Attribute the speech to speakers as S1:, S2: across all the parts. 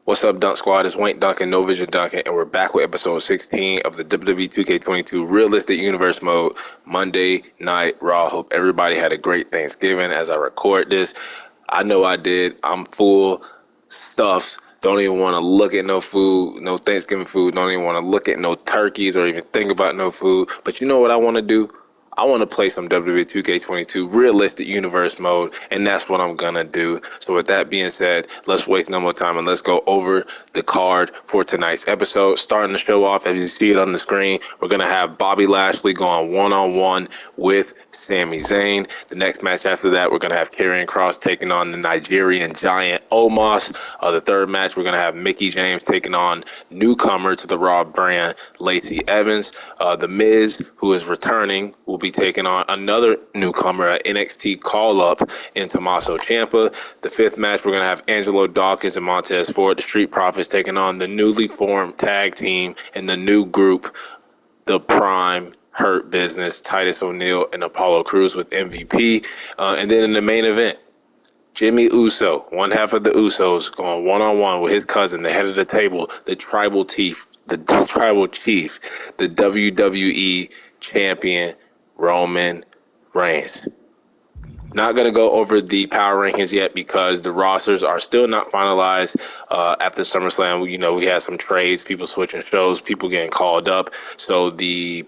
S1: What's up, Dunk Squad? It's wankdunkin, No Vision Dunkin, and we're back with episode 16 of the WWE 2K22 Realistic Universe Mode Monday Night Raw. Hope everybody had a great Thanksgiving as I record this. I know I did. I'm full stuffed. Don't even want to look at no food, no Thanksgiving food. Don't even want to look at no turkeys or even think about no food. But you know what I want to do? I want to play some WWE 2K22 Realistic Universe Mode, and that's what I'm going to do. So with that being said, let's waste no more time and let's go over the card for tonight's episode. Starting the show off, as you see it on the screen, we're going to have Bobby Lashley going one-on-one with Sami Zayn. The next match after that, we're going to have Karrion Kross taking on the Nigerian giant Omos. The third match, we're going to have Mickie James taking on newcomer to the Raw brand, Lacey Evans. The Miz, who is returning, will be taking on another newcomer, at NXT call-up in Tommaso Ciampa. The fifth match, we're going to have Angelo Dawkins and Montez Ford, the Street Profits, taking on the newly formed tag team and the new group, the Prime Hurt Business, Titus O'Neil and Apollo Crews with MVP. And then in the main event, Jimmy Uso, one half of the Usos, going one-on-one with his cousin, the head of the table, the tribal chief, the WWE champion, Roman Reigns. Not going to go over the power rankings yet because the rosters are still not finalized after SummerSlam. We had some trades, people switching shows, people getting called up. So the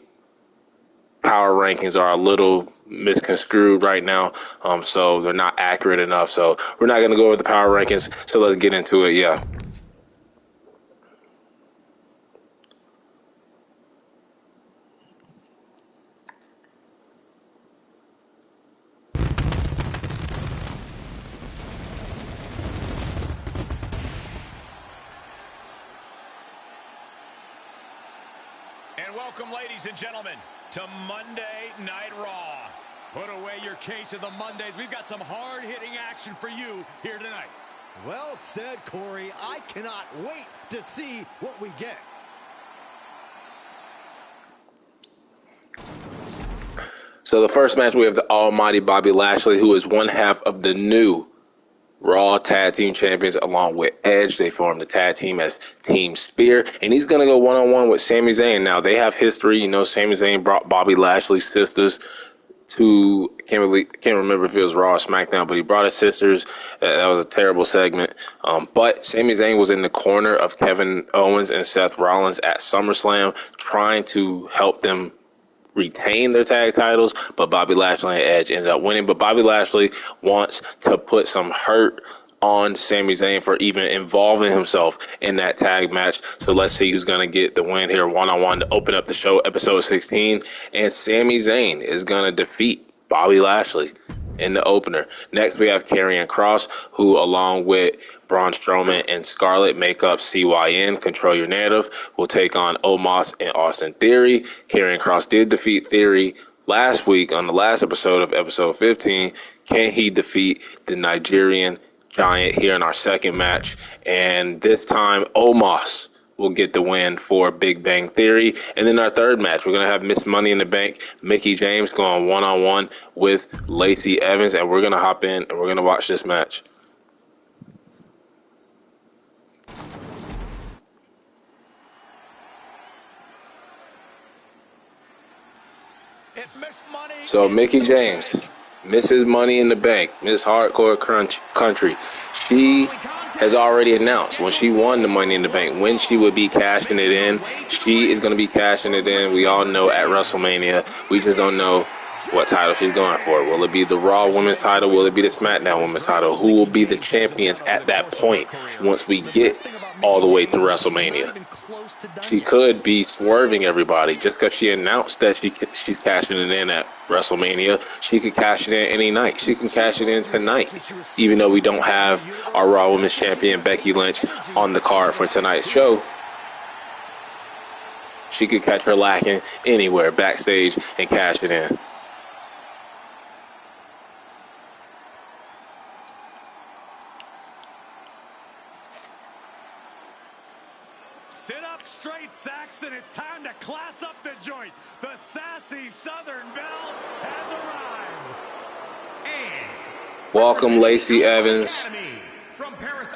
S1: power rankings are a little misconstrued right now. So they're not accurate enough. So we're not going to go over the power rankings. So let's get into it. Yeah.
S2: And welcome, ladies and gentlemen, to Monday Night Raw. Put away your case of the Mondays. We've got some hard-hitting action for you here tonight.
S3: Well said, Corey. I cannot wait to see what we get.
S1: So the first match, we have the almighty Bobby Lashley, who is one half of the new Raw Tag Team Champions along with Edge. They formed the tag team as Team Spear, and he's going to go one-on-one with Sami Zayn. Now, they have history. Sami Zayn brought Bobby Lashley's sisters to, can't remember if it was Raw or SmackDown, but he brought his sisters. That was a terrible segment. But Sami Zayn was in the corner of Kevin Owens and Seth Rollins at SummerSlam, trying to help them retain their tag titles, but Bobby Lashley and Edge ended up winning. But Bobby Lashley wants to put some hurt on Sami Zayn for even involving himself in that tag match. So let's see who's going to get the win here one-on-one to open up the show, episode 16. And Sami Zayn is going to defeat Bobby Lashley in the opener. Next, we have Karrion Kross, who, along with Braun Strowman and Scarlett, make up CYN, Control Your Narrative, will take on Omos and Austin Theory. Karrion Kross did defeat Theory last week on the last episode of episode 15. Can he defeat the Nigerian giant here in our second match? And this time, Omos will get the win for Big Bang Theory. And then our third match, we're going to have Miss Money in the Bank, Mickie James, going one-on-one with Lacey Evans. And we're going to hop in and we're going to watch this match. So Mickie James, Mrs. Money in the Bank, Miss Hardcore Country, she has already announced when she won the Money in the Bank, when she would be cashing it in. She is going to be cashing it in. We all know at WrestleMania. We just don't know what title she's going for. Will it be the Raw Women's title? Will it be the SmackDown Women's title? Who will be the champions at that point once we get all the way through WrestleMania? She could be swerving everybody just because she announced that she's cashing it in at WrestleMania. She could cash it in any night. She can cash it in tonight, even though we don't have our Raw Women's Champion Becky Lynch on the card for tonight's show. She could catch her lacking anywhere backstage and cash it in.
S2: Sit up straight, Saxton. It's time to class up the joint. The sassy Southern Belle has arrived. And
S1: welcome Lacey Evans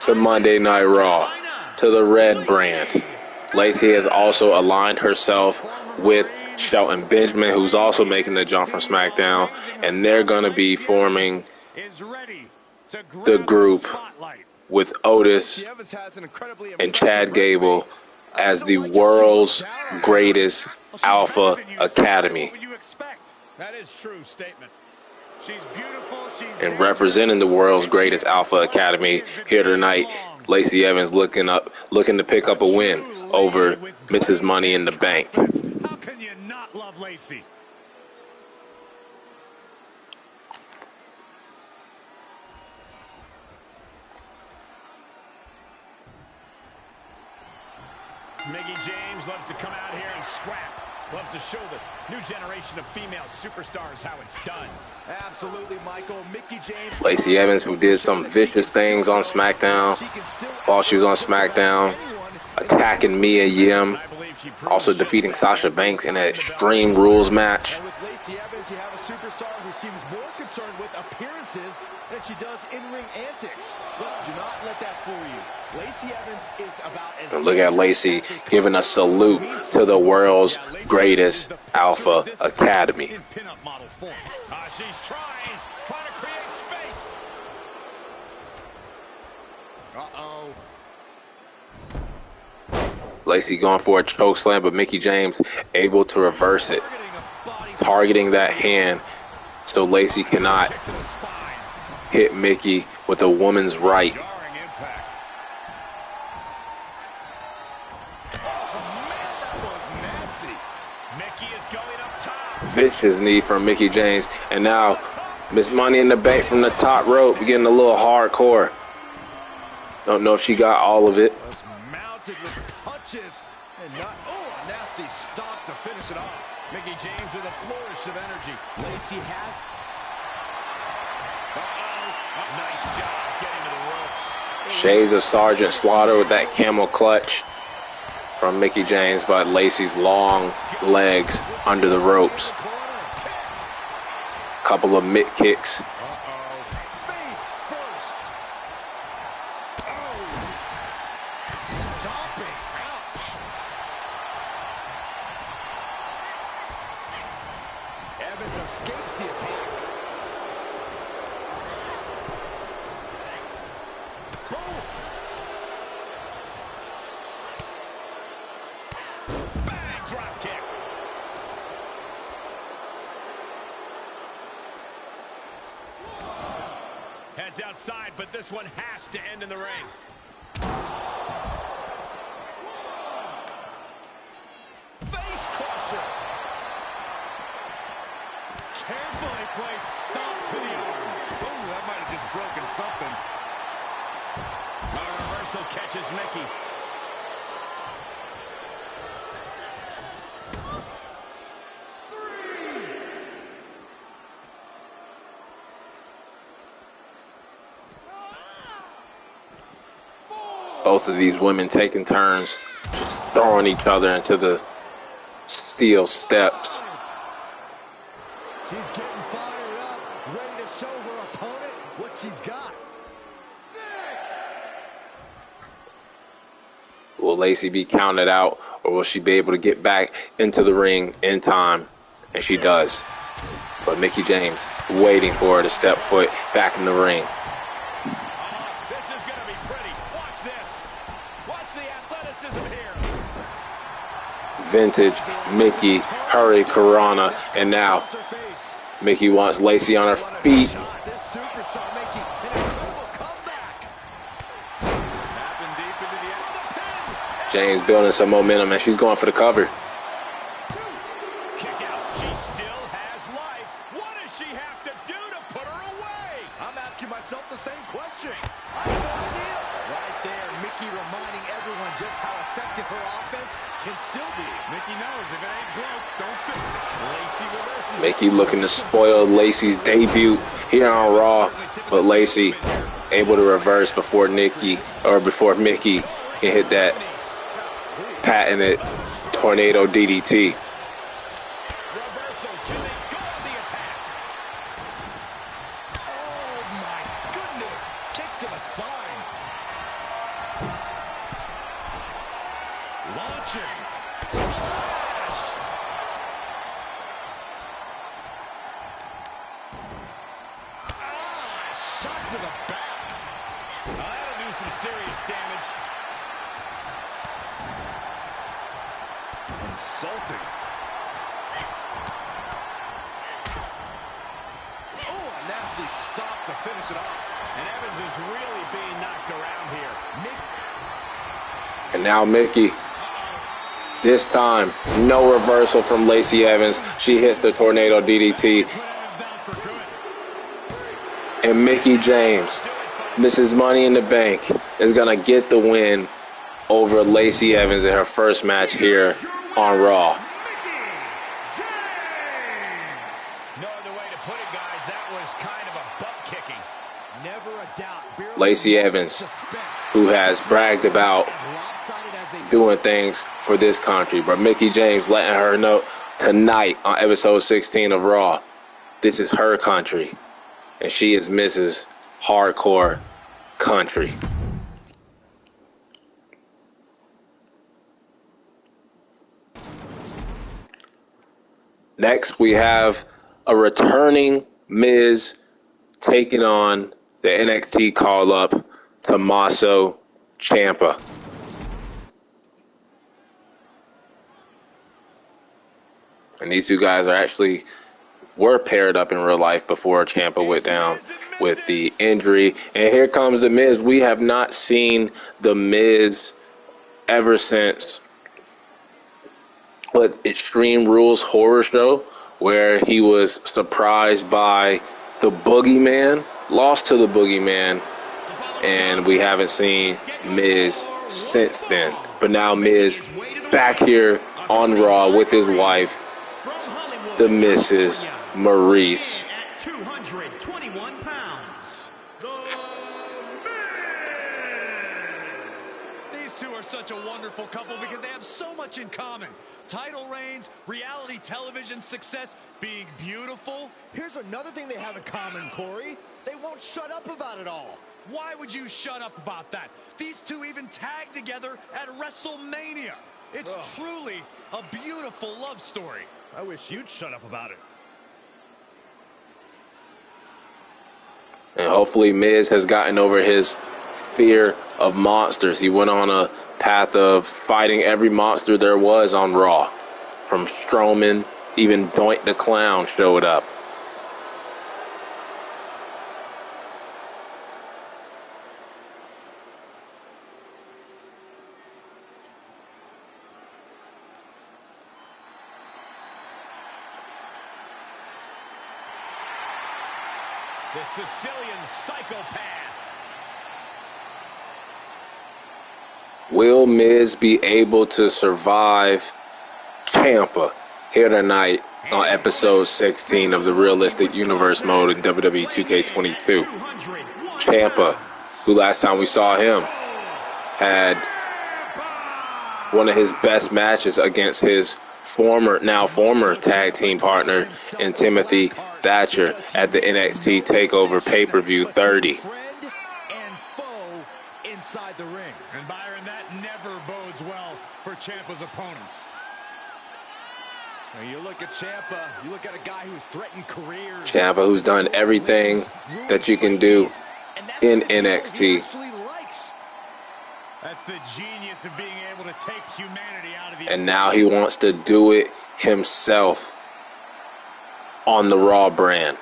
S1: to Monday Night Raw. to the red brand. Lacey has also aligned herself with Shelton Benjamin, who's also making the jump from SmackDown, and they're going to be forming the group with Otis and Chad Gable as the world's greatest Alpha Academy.
S2: That is true statement. She's beautiful.
S1: And representing the world's greatest Alpha Academy here tonight, Lacey Evans looking to pick up a win over Mrs. Money in the Bank.
S2: How can you not love Lacey? Mickie James loves to come out here and scrap. Loves to show the new generation of female superstars how it's done.
S3: Absolutely, Michael. Mickie James.
S1: Lacey Evans, who did some vicious things on SmackDown while she was on SmackDown, attacking Mia Yim, also defeating Sasha Banks in an Extreme Rules match.
S3: And with Lacey Evans, you have a superstar who seems more concerned with appearances than she does in-ring antics. But do not let that fool you. Lacey Evans is about as...
S1: And look at Lacey giving a salute to the world's greatest Alpha Academy.
S2: In pinup model form. She's trying to create space. Uh-oh.
S1: Lacey going for a choke slam, but Mickie James able to reverse it, targeting that hand so Lacey cannot hit Mickie with a woman's right. Vicious knee from Mickie James, and now Miss Money in the Bank from the top rope, getting a little hardcore. Don't know if she got all of it.
S3: Was mounted with punches and not a nasty stop to finish it off.
S2: Mickie James with a flourish of energy.
S3: Lacey has...
S2: Nice job getting to the ropes.
S1: Shades of Sergeant Slaughter with that camel clutch from Mickie James, but Lacey's long legs under the ropes. Couple of mitt kicks.
S3: Face first. Oh. Stomping. Ouch. Evans escapes the attack. Boom.
S2: Bang, drop kick. Heads outside, but this one has to end in the ring.
S3: Face crusher.
S2: Carefully placed stomp to the arm.
S3: Ooh, that might have just broken something.
S2: A reversal catches Mickie.
S1: Both of these women taking turns, just throwing each other into the steel steps.
S3: She's getting fired up, ready to show her opponent what she's got. 6.
S1: Will Lacey be counted out, or will she be able to get back into the ring in time? And she does. But Mickie James waiting for her to step foot back in the ring.
S2: This is going to be pretty. Watch this. Watch the athleticism here.
S1: Vintage Mickie Hurry Karana, and now Mickie wants Lacey on her feet.
S3: This superstar making an incredible comeback. Tapping deep into the pin.
S1: James building some momentum, and she's going for the cover.
S2: Kick out. She still has life. What does she have to do to put her away?
S3: I'm asking myself the same question. I have no idea. Right there, Mickie reminding everyone just how effective her offense can still be.
S2: Mickie knows if it ain't broke, don't fix it. Lacey reverses.
S1: Mickie looking to spoil Lacey's debut here on Raw, but Lacey able to reverse before Mickie can hit that patented tornado DDT.
S2: Reversal. Can they go on the attack?
S3: Oh, my goodness. Kick to the spine.
S2: Launching. Splash. Shot to the back. That'll do some serious damage. Insulting. Oh, a nasty stop to finish it off. And Evans is really being knocked around here.
S1: And now Mickey. This time, no reversal from Lacey Evans. She hits the tornado DDT. And Mickie James, Mrs. Money in the Bank, is going to get the win over Lacey Evans in her first match here on Raw.
S2: No other way to put it, guys. That was kind of a butt kicking. Never a doubt.
S1: Lacey Evans, who has bragged about doing things for this country, but Mickie James letting her know tonight on episode 16 of Raw, this is her country, and she is Mrs. Hardcore Country. Next, we have a returning Miz taking on the NXT call-up, Tommaso Ciampa. And these two guys were paired up in real life before Ciampa went down with the injury. And here comes the Miz. We have not seen the Miz ever since Extreme Rules horror show, where he was surprised by the Boogeyman, lost to the Boogeyman, and we haven't seen Miz since then. But now Miz back here on Raw with his wife, the Mrs. Maurice.
S2: At 221 pounds, the Miz. These two are such a wonderful couple because they have so much in common. Title reigns, reality television success, being beautiful.
S3: Here's another thing they have in common, Corey. They won't shut up about it all.
S2: Why would you shut up about that? These two even tagged together at WrestleMania. It's truly a beautiful love story.
S3: I wish you'd shut up about it.
S1: And hopefully Miz has gotten over his fear of monsters. He went on a path of fighting every monster there was on Raw. From Strowman, even Doink the Clown showed up.
S2: The Sicilian psychopath.
S1: Will Miz be able to survive Ciampa here tonight on episode 16 of the Realistic Universe mode in WWE 2K22? Ciampa, who last time we saw him had one of his best matches against his former tag team partner in Timothy Thatcher at the NXT TakeOver pay-per-view 30.
S3: Friend and foe inside the ring.
S2: And Byron, that never bodes well for Ciampa's opponents.
S3: Now you look at Ciampa, you look at a guy who's threatened careers.
S1: Ciampa, who's done everything that you can do in NXT.
S2: That's the genius of being able to take humanity out of the...
S1: And now he wants to do it himself on the Raw brand.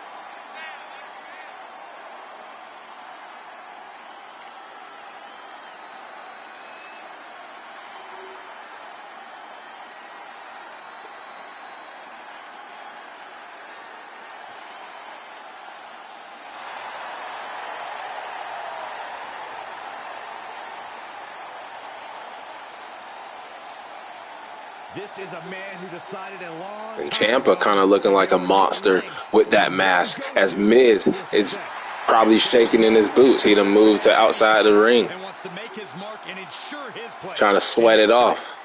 S3: This is a man who decided a long
S1: And Ciampa kind of looking like a monster with that mask, as Miz is probably shaking in his boots. He done moved to outside the ring,
S2: and wants to make his mark and ensure his place.
S1: trying to sweat it off.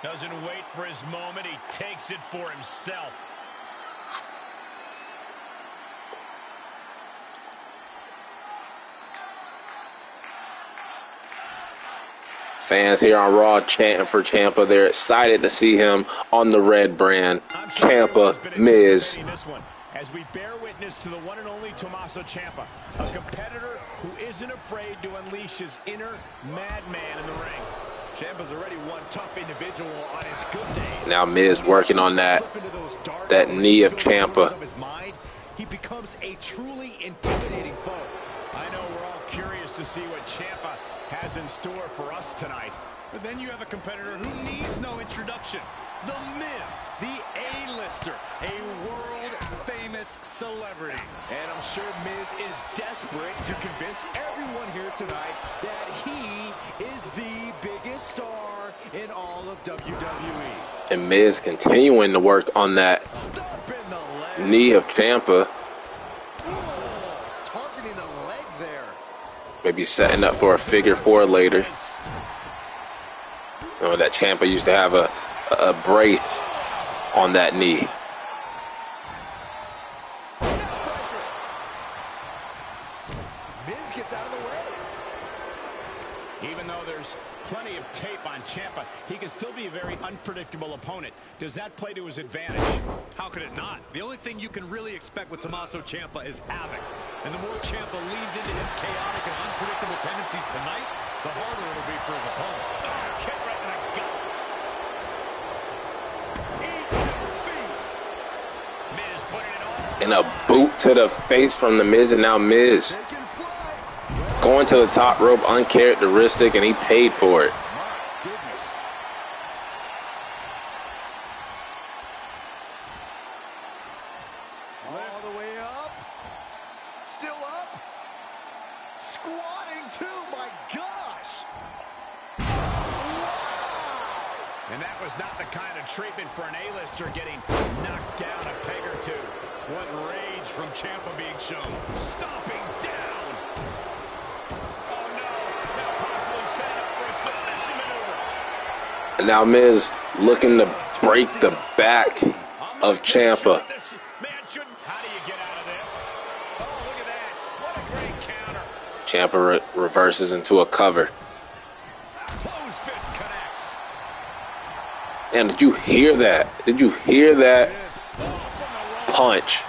S2: Doesn't wait for his moment, he takes it for himself.
S1: Fans here on Raw chanting for Ciampa. They're excited to see him on the red brand. Ciampa, Miz.
S2: As we bear witness to the one and only Tommaso Ciampa, a competitor who isn't afraid to unleash his inner madman in the ring. Ciampa's already one tough individual on his good days.
S1: Now Miz working on that knee of Ciampa.
S2: He becomes a truly intimidating foe. I know we're all curious to see what Ciampa has in store for us tonight. But then you have a competitor who needs no introduction. The Miz, the A-lister, a world-famous celebrity. And I'm sure Miz is desperate to convince everyone here tonight that he is the biggest star in all of WWE.
S1: And Miz continuing to work on that knee of Ciampa.
S3: Targeting the leg there.
S1: Maybe setting up for a figure four later. You know, that Ciampa used to have a brace on that knee.
S3: Miz gets out of the way.
S2: Even though there's plenty of tape on Ciampa, he can still be a very unpredictable opponent. Does that play to his advantage?
S4: How could it not? The only thing you can really expect with Tommaso Ciampa is havoc. And the more Ciampa leans into his chaotic and unpredictable tendencies tonight, the harder it'll be for his opponent.
S2: Kick right in the gut. Miz putting it on.
S1: And a boot to the face from the Miz, and now Miz going to the top rope, uncharacteristic, and he paid for it.
S3: My goodness. All the way up. Still up. Squatting too, my gosh. Wow.
S2: And that was not the kind of treatment for an A-lister getting knocked down a peg or two. What rage from Ciampa being shown. Stomping down. Oh no, now possibly setting up for a submission maneuver.
S1: And now Miz looking to break the back of Ciampa.
S2: This man shouldn't. How do you get out of this? Oh, look at that. What a great counter.
S1: Ciampa reverses into a cover.
S2: Close fist connects.
S1: And did you hear that? Did you hear that punch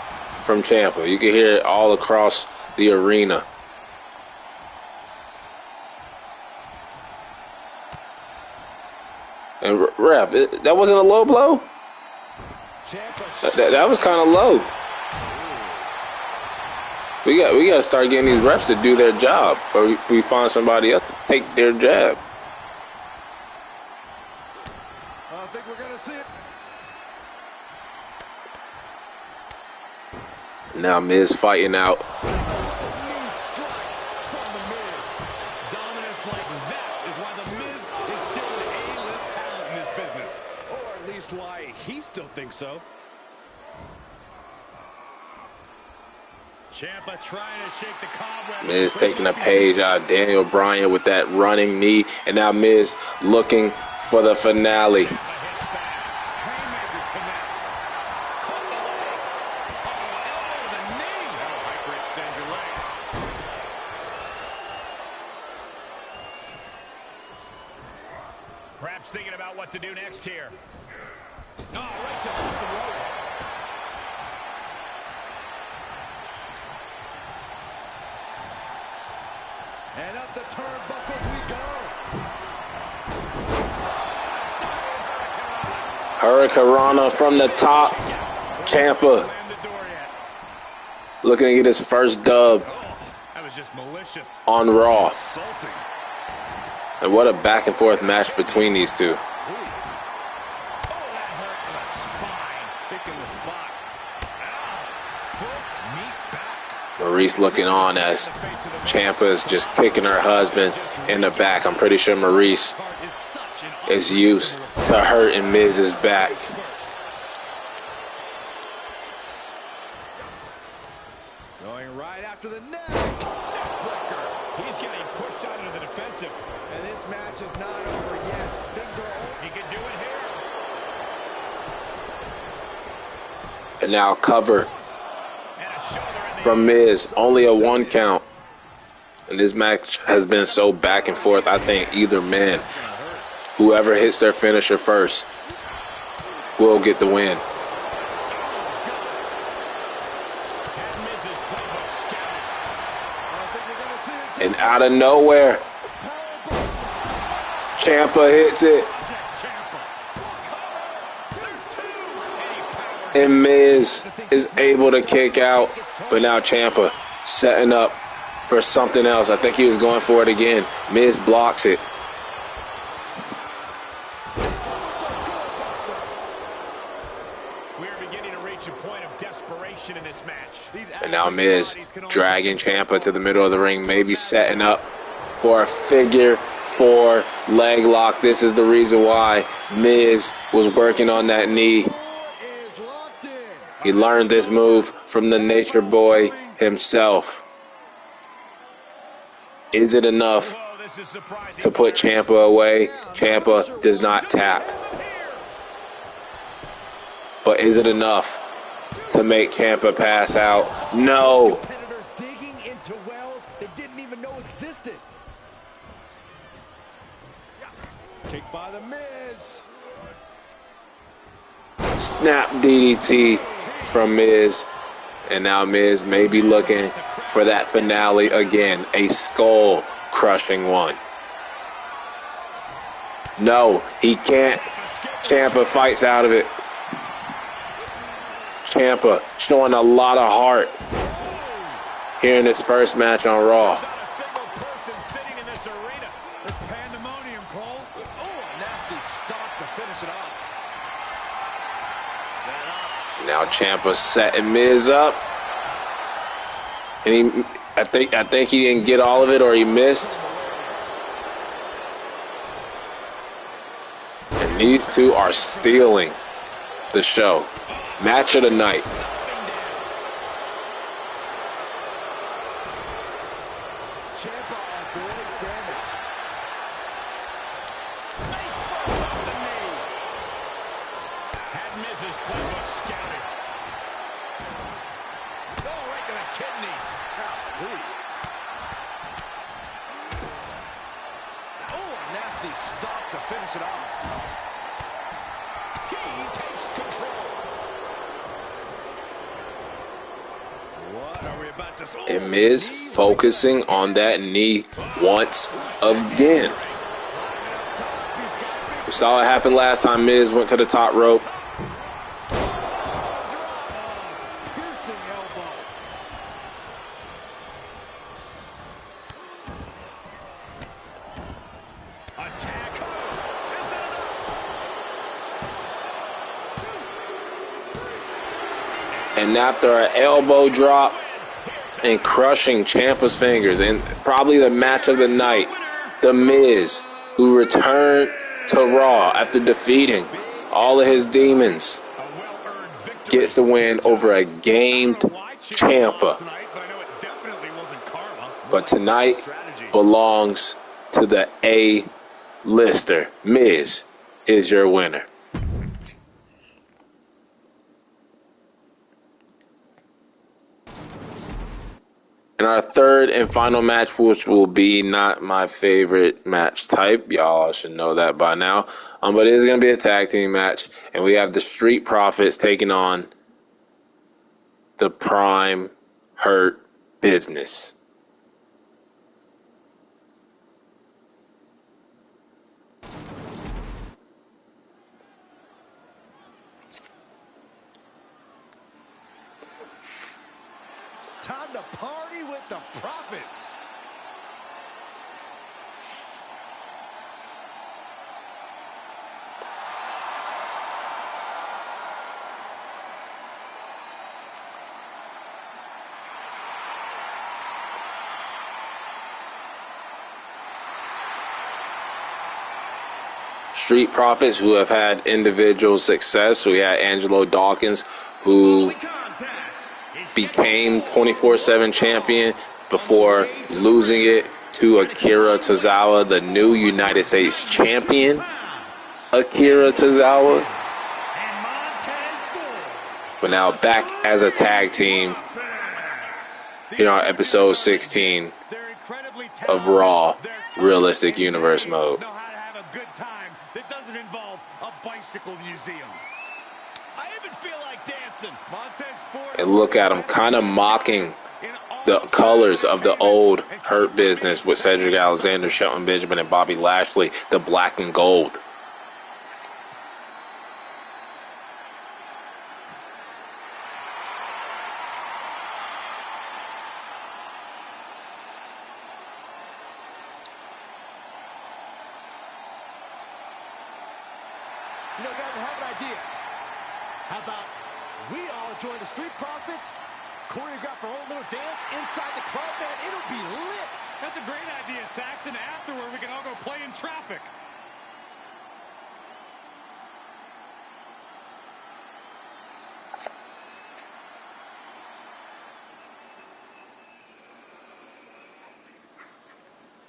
S1: from Ciampa? You can hear it all across the arena. And ref, that wasn't a low blow? That was kind of low. We got to start getting these refs to do their job, or we find somebody else to take their jab.
S3: I think we're going to see it.
S1: Now Miz fighting out.
S3: Knee strike from the Miz.
S4: Dominance like that is why the Miz is still an A-list talent in this business.
S3: Or at least why he still thinks so.
S4: Ciampa trying to shake the cobwebs.
S1: Miz taking a page out of Daniel Bryan with that running knee. And now Miz looking for the finale.
S2: Perhaps thinking about what to do next here. Oh, right to the rope.
S3: And up the turnbuckles we go.
S1: Hurricanrana from the top. Ciampa looking to get his first dub
S4: That was just malicious.
S1: on Raw.
S4: Insulting.
S1: And what a back and forth match between these two. Maurice looking on as Ciampa is just kicking her husband in the back. I'm pretty sure Maurice is used to hurting Miz's back.
S3: Going right after the neck. Neckbreaker.
S2: He's getting pushed out into the defensive.
S3: And this match is not over yet. Things are over.
S2: He can do it here.
S1: And now cover
S2: And a shoulder in the
S1: from Miz. Only a 1 count. And this match has been so back and forth. I think either man Whoever hits their finisher first will get the win. And out of nowhere, Ciampa hits it. And Miz is able to kick out. But now Ciampa setting up for something else. I think he was going for it again. Miz blocks it.
S2: We're beginning to reach a point of desperation in this match.
S1: And now Miz dragging Ciampa to the middle of the ring, maybe setting up for a figure 4 leg lock. This is the reason why Miz was working on that knee. He learned this move from the Nature Boy himself. Is it enough to put Ciampa away? Ciampa does not tap. But is it enough to make Ciampa pass out? No.
S3: Competitors digging into wells they didn't even know existed. Kick by the Miz.
S1: Snap DDT from Miz. And now Miz may be looking for that finale again. A skull-crushing one. No, he can't. Ciampa fights out of it. Ciampa showing a lot of heart here in his first match on Raw.
S2: Not a single person sitting in this arena. It's pandemonium, Cole.
S3: Oh, a nasty stop to finish it off.
S1: Now Ciampa setting Miz up. And I think he didn't get all of it, or he missed. And these two are stealing the show. Match of the night.
S3: Ciampa avoids damage.
S2: Nice throw off the knee. Had Miz's playbook scouted. Oh, right to the kidneys.
S3: Golly. Oh, a nasty stop to finish it off. He takes control.
S2: What are we about to see?
S1: And Miz focusing on that knee once again. We saw what happened last time Miz went to the top rope.
S3: Piercing elbow.
S2: Attack.
S1: And after an elbow drop and crushing Ciampa's fingers, and probably the match of the night, The Miz, who returned to Raw after defeating all of his demons, gets the win over a gamed Ciampa. But tonight belongs to the A-lister. Miz is your winner. And our third and final match, which will be not my favorite match type. Y'all should know that by now. But it is going to be a tag team match. And we have the Street Profits taking on the Prime Hurt Business.
S3: Time to party with the Profits.
S1: Street Profits, who have had individual success. We had Angelo Dawkins, who became 24/7 champion before losing it to Akira Tozawa, the new United States champion. Akira Tozawa. But now back as a tag team in our episode 16 of Raw Realistic Universe mode.
S2: Know how to have a good time that doesn't involve a bicycle museum. I even feel like dancing. Montez Ford.
S1: And look at him kind of mocking the colors of the old Hurt Business with Cedric Alexander, Shelton Benjamin, and Bobby Lashley, the black and gold.
S3: You know, guys, I have an idea. How about we all join the Street Profits, choreograph our own little dance inside the club, man? It'll be lit.
S4: That's a great idea, Saxon. Afterward, we can all go play in traffic.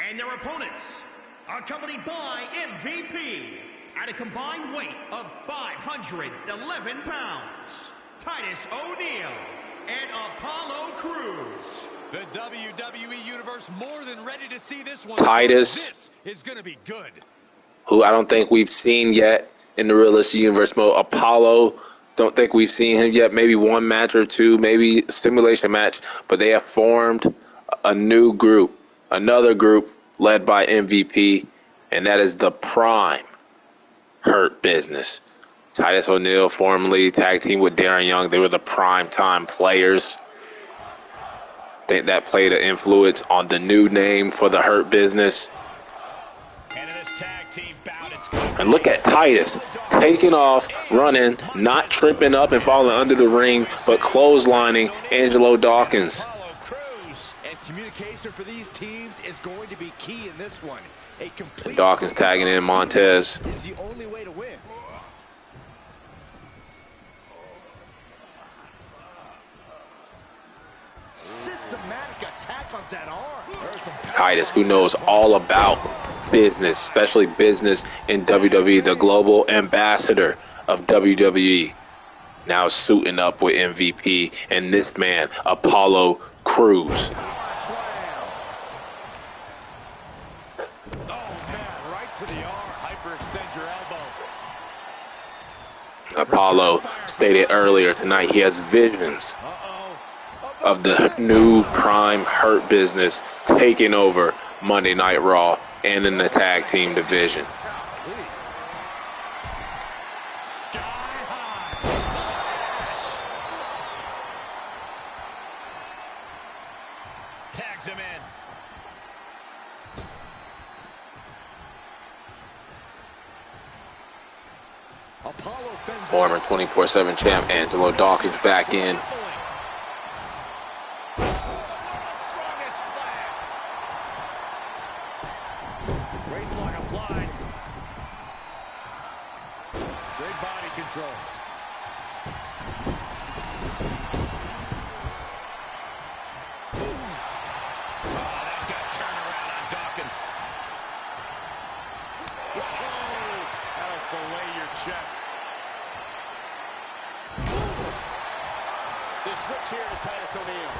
S5: And their opponents are accompanied by MVP at a combined weight of 511 pounds, Titus O'Neil and Apollo Crews.
S4: The WWE Universe more than ready to see this one.
S1: Titus,
S4: This is going to be good.
S1: who I don't think we've seen yet in the Realistic Universe mode. Apollo, don't think we've seen him yet. Maybe one match or two, maybe a simulation match. But they have formed a new group, another group led by MVP, and that is the Prime Hurt Business. Titus O'Neil, formerly tag team with Darren Young. They were the prime time players. I think that played an influence on the new name for the Hurt Business.
S2: And in this tag team bout, it's going to
S1: And look at Titus taking off, running, not tripping up and falling under the ring, but clotheslining Angelo Dawkins.
S2: Apollo Crews.
S3: And communication for these teams is going to be key in this one. A complete
S1: And Dawkins tagging in Montez.
S3: is the only way to win. Systematic attack on that arm. There's some
S1: Titus, who knows all about business, especially business in WWE, the global ambassador of WWE, now suiting up with MVP and this man, Apollo Crews.
S3: power slam. Oh, man, right to the arm.
S2: hyperextend your elbow.
S1: Apollo stated earlier tonight he has visions of the new Prime Hurt Business taking over Monday Night Raw and in the tag team division.
S2: Sky high. Splash. Tags him in.
S3: Apollo fends
S1: Former 24/7 champ Angelo Dawkins back in.
S2: Strongest flag. Race lock applied. Great body control. Oh, that got turned around on Dawkins. That'll fillet your chest.
S3: the switch here to Titus O'Neil.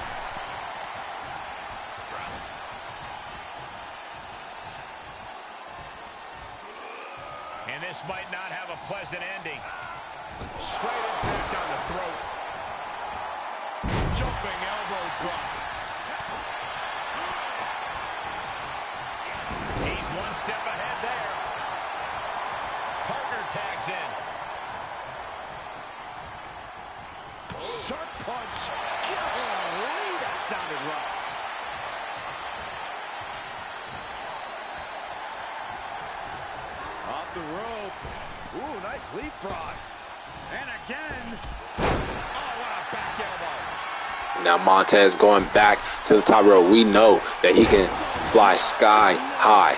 S2: And this might not have a pleasant ending.
S3: Straight impact on the throat.
S2: Jumping elbow drop. He's one step ahead there. Parker tags in.
S3: Sharp punch. Golly, that sounded rough. Off the rope. Ooh, nice leapfrog.
S2: And again. Oh, what a back elbow.
S1: Now Montez going back to the top rope. We know that he can fly sky high.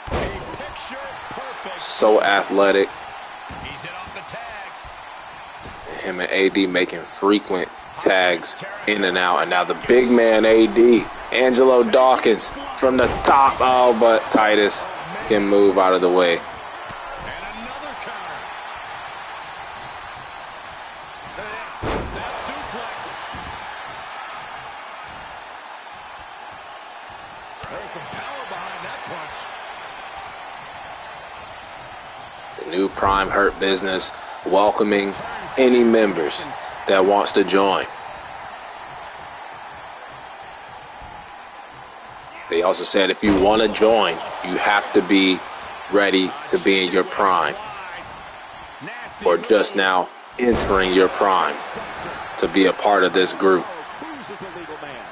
S2: A picture perfect.
S1: So athletic.
S2: He's hit off the tag.
S1: Him and AD making frequent tags in and out. And now the big man AD, Angelo Dawkins from the top. Oh, but Titus can move out of the way.
S2: And another counter. Snap suplex.
S3: There's some power behind that punch.
S1: The new Prime Hurt Business welcoming any members that wants to join. They also said if you want to join, you have to be ready to be in your prime, or just now entering your prime to be a part of this group.
S3: Cruz is the legal man.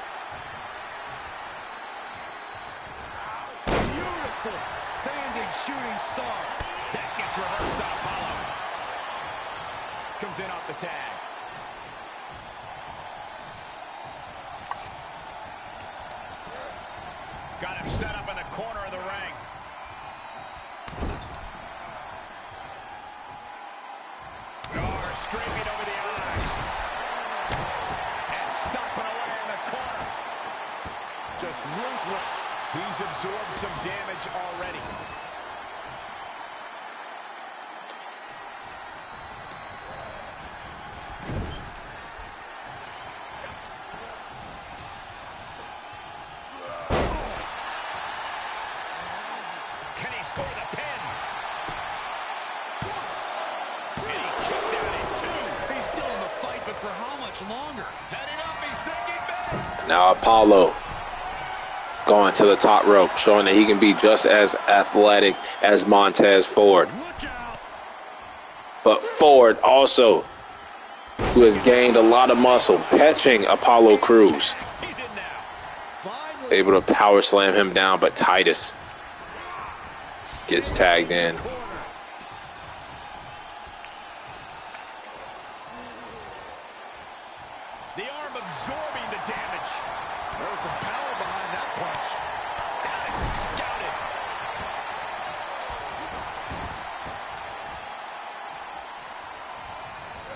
S3: Beautiful standing shooting star.
S2: That gets reversed on Apollo. Comes in off the tag. Got him set up in the corner of the ring. Oh, scraping over the eyes. And stomping away in the corner.
S3: Just ruthless.
S2: He's absorbed some damage already. Can he score the pin? And he kicks out in two.
S4: He's still in the fight, but for how much longer?
S2: Heading up, he's thinking big.
S1: Now Apollo going to the top rope, showing that he can be just as athletic as Montez Ford.
S2: Look out.
S1: But Ford also, who has gained a lot of muscle, catching Apollo Crews.
S2: He's in now.
S3: Finally.
S1: Able to power slam him down, but Titus gets tagged in.
S2: The arm absorbing the damage.
S3: There was some power behind that punch.
S2: Got it scouted.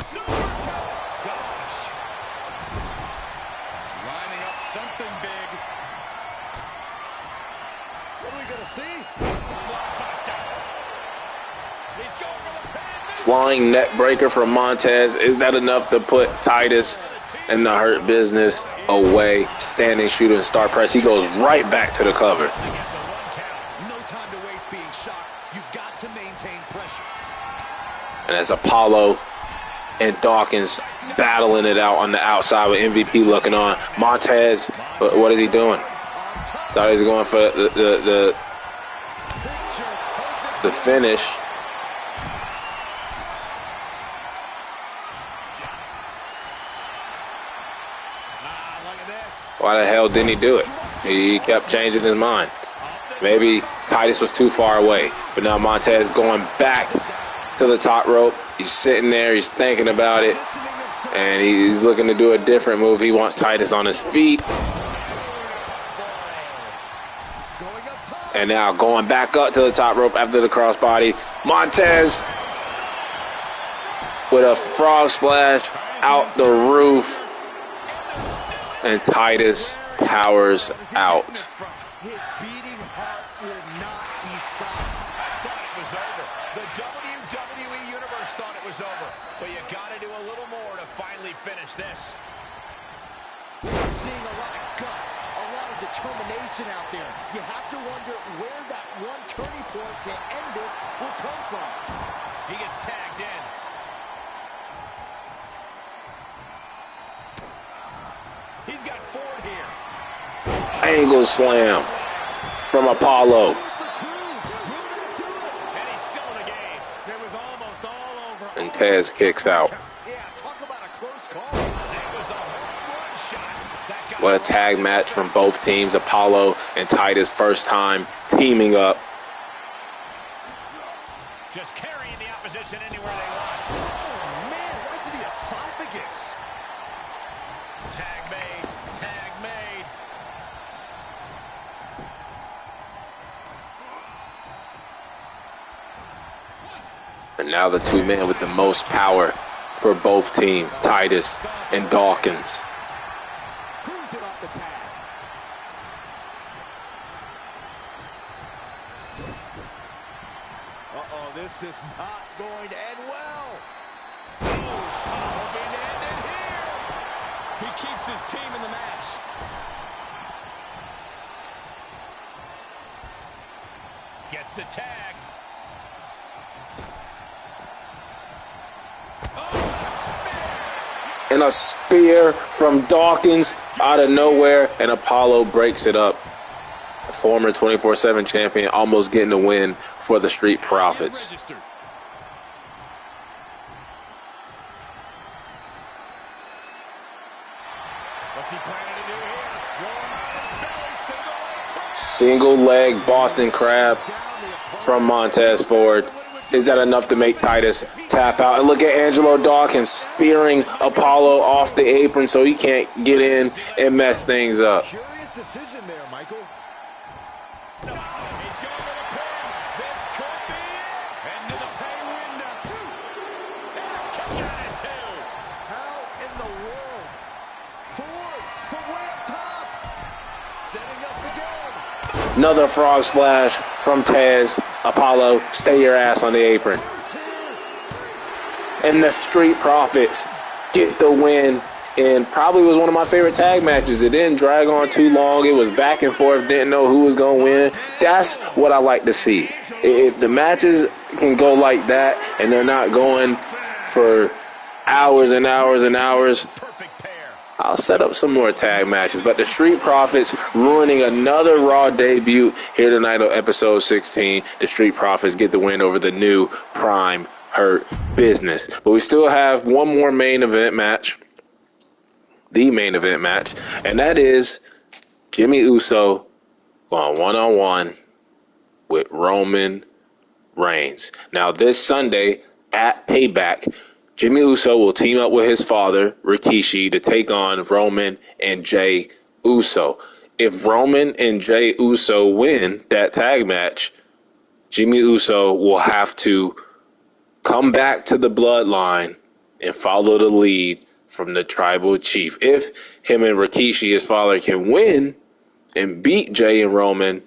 S2: Super kick. Gosh.
S4: Lining up something big.
S3: What are we going to see?
S2: Blockbuster. He's going for the pin.
S1: Flying neck breaker from Montez. Is that enough to put Titus and the Hurt Business away? Standing shooting star press. He goes right back to the cover.
S2: Gets a 1 count.
S4: No time to waste being shocked. You've got to maintain pressure.
S1: And as Apollo and Dawkins battling it out on the outside with MVP looking on. Montez, what is he doing? Thought he was going for the finish.
S2: Look at this.
S1: Why the hell didn't he do it? He kept changing his mind. Maybe Titus was too far away. But now Montez going back to the top rope. He's sitting there. He's thinking about it. And he's looking to do a different move. He wants Titus on his feet. And now going back up to the top rope after the crossbody. Montez with a frog splash out the roof. And Titus powers out.
S3: His beating heart will not be stopped.
S2: Thought it was over. The WWE Universe thought it was over. But you got to do a little more to finally finish this.
S3: I'm seeing a lot of guts, a lot of determination out there. You have to wonder where that one turning point to end this will come from.
S2: He gets tagged in. He's got Ford here.
S1: Angle slam from Apollo.
S2: And he's still in the game.
S3: It was almost all over.
S1: And Tez kicks out.
S3: Yeah, talk about a close call.
S2: That was the home run shot. That got
S1: What a tag match from both teams. Apollo and Titus, first time teaming up.
S2: just carrying the opposition anywhere they want.
S3: Oh, man, right to the esophagus.
S2: Tag made. Tag made.
S1: And now the two men with the most power for both teams, Titus and Dawkins.
S3: Cruising off the tag. Uh-oh, this is not going to end well.
S2: Hoping to end it here.
S4: He keeps his team in the match.
S2: Gets the tag.
S1: and a spear from Dawkins out of nowhere, and Apollo breaks it up. The former 24/7 champion almost getting the win for the Street Profits.
S2: What's he planning to do here?
S1: Single leg Boston Crab from Montez Ford. Is that enough to make Titus tap out? And look at Angelo Dawkins spearing Apollo off the apron so he can't get in and mess things up.
S3: Curious decision there, Michael.
S2: He's going to the pin. This could be it. Into the pay window. And kick out at two.
S3: How in the world? Ford from way up top. Setting up again.
S1: Another frog splash from Taz. Apollo, stay your ass on the apron. And the Street Profits get the win. And probably was one of my favorite tag matches. It didn't drag on too long. It was back and forth. Didn't know who was going to win. That's what I like to see. If the matches can go like that and they're not going for hours and hours and hours, I'll set up some more tag matches. But the Street Profits ruining another Raw debut here tonight on episode 16. The Street Profits get the win over the new Prime Hurt Business. But we still have one more main event match. The main event match. And that is Jimmy Uso going one-on-one with Roman Reigns. Now this Sunday at Payback, Jimmy Uso will team up with his father, Rikishi, to take on Roman and Jey Uso. If Roman and Jey Uso win that tag match, Jimmy Uso will have to come back to the bloodline and follow the lead from the tribal chief. If him and Rikishi, his father, can win and beat Jey and Roman,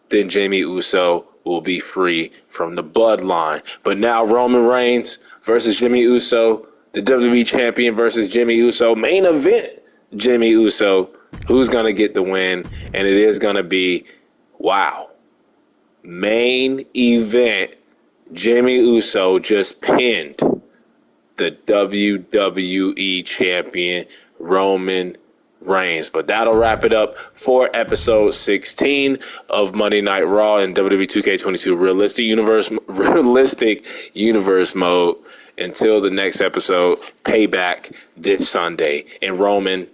S1: then Jimmy Uso will be free from the bloodline. But now Roman Reigns versus Jimmy Uso, the WWE champion versus Jimmy Uso, main event Jimmy Uso. Who's going to get the win? And it is going to be, wow, main event Jimmy Uso just pinned the WWE champion Roman Reigns. But that'll wrap it up for episode 16 of Monday Night Raw in WWE 2K22 Realistic Universe mode. Until the next episode, Payback this Sunday. And Roman,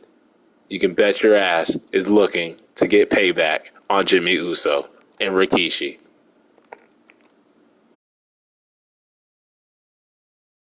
S1: you can bet your ass, is looking to get payback on Jimmy Uso and Rikishi.